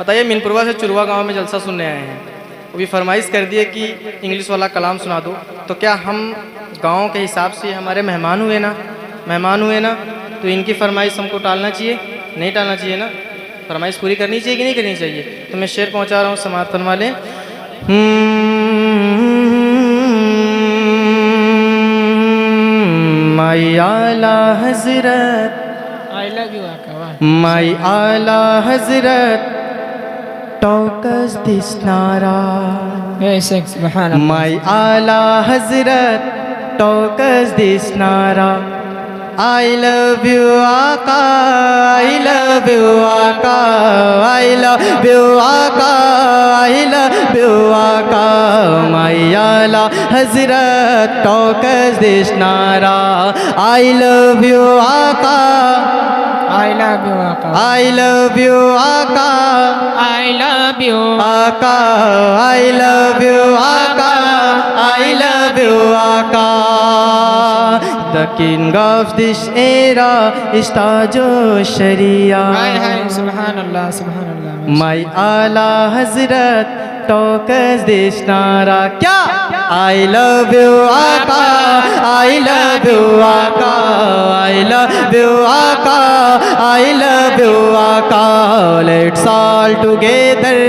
बताइए, मिनपुरवा से चुरवा गांव में जलसा सुनने आए हैं, वो भी फरमाइश कर दिए कि इंग्लिश वाला कलाम सुना दो। तो क्या हम गांव के हिसाब से हमारे मेहमान हुए ना, तो इनकी फरमाइश हमको टालना चाहिए? नहीं टालना चाहिए ना, फरमाइश पूरी करनी चाहिए कि नहीं करनी चाहिए? तो मैं शेर पहुंचा रहा हूँ, समाप्त फरमा लें। माई आला हजरत, आई लव यू आका। माई आला हजरत taught us this nara. सुभान अल्लाह। My Ala Hazrat taught us this nara. I love you Aka, I love you Aka, I love you Aka, I love you Aka. My Ala Hazrat taught us this nara. I love you Aka, I love you आका। I love you Aka, I love you Aka, I love you Aka, I love you Aka. The king of this era is Tajo Sharia. हाय हाय सुभान अल्लाह सुभान अल्लाह। My Ala Hazrat taught us this nara. क्या? I love you Aka, I love you Aka, I love you Aka, I love you Aka. Let's all together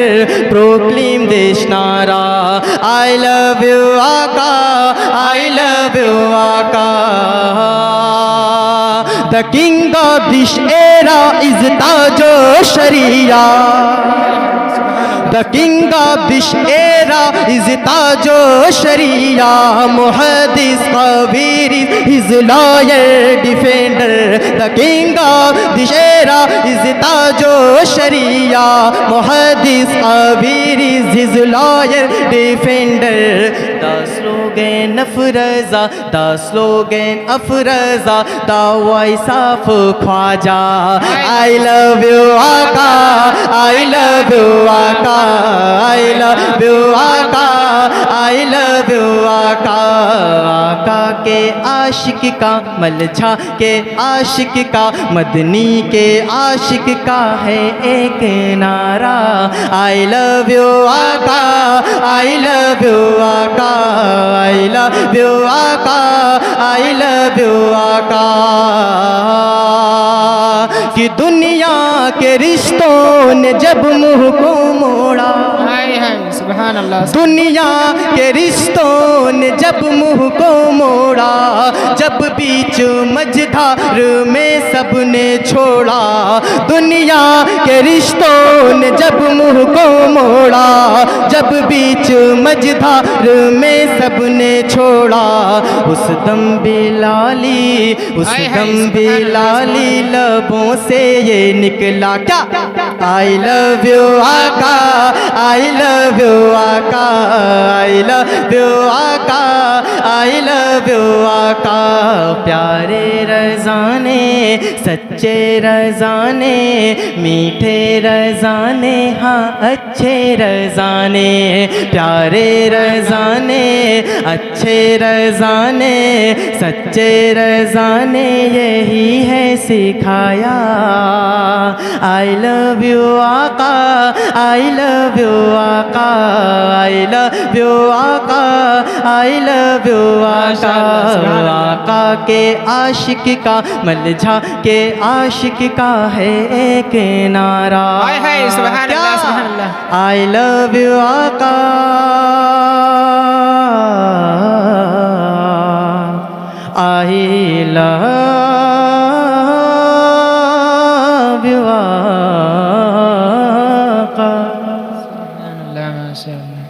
proclaim this nara. I love you Aka, I love you Aka. The king of this era is Tajo Sharia. The king of this era is Tajo Sharia. Muhaddis Khabir is his lawyer defender. The king of this era is Tajo Sharia. Muhaddis Khabir is his lawyer defender. The slogan of Raza, the slogan of Raza, the voice of Khwaja. I love you Aka, I love you Aka, I love you Aka, I love you Aka. आका के आशिक का, मलझा के आशिक का, मदनी के आशिक का है एक नारा। I love you आका, I love you आका, I love you आका, I love you आका। कि दुनिया के रिश्तों ने जब मुँह को मोड़ा, हाय हाय सुभान अल्लाह। दुनिया के रिश्तों ने जब मुँह को मोड़ा, जब बीच मझधार में सबने छोड़ा। दुनिया के रिश्तों ने जब मुँह को मोड़ा, जब बीच मझधार में सबने छोड़ा। उस दम बिलाली, उस दम बिलाली लबों से ये निकला क्या? I love you आका, I love you आका, I love you आका, I love you आका। प्यारे रज़ाने, सच्चे रज़ाने, मीठे रज़ाने, हाँ अच्छे रज़ाने। प्यारे रज़ाने, अच्छे रज़ाने, सच्चे रज़ाने, यही है सिखाया। I love you आका, I love you आका, I love you आका, I love you आका। आका के आशिक का, मलझा के आशिक का है एक नारा। हाय हाय सुभान अल्लाह सुभान अल्लाह। I love you आका, I love you आका। सुभान अल्लाह माशाअल्लाह।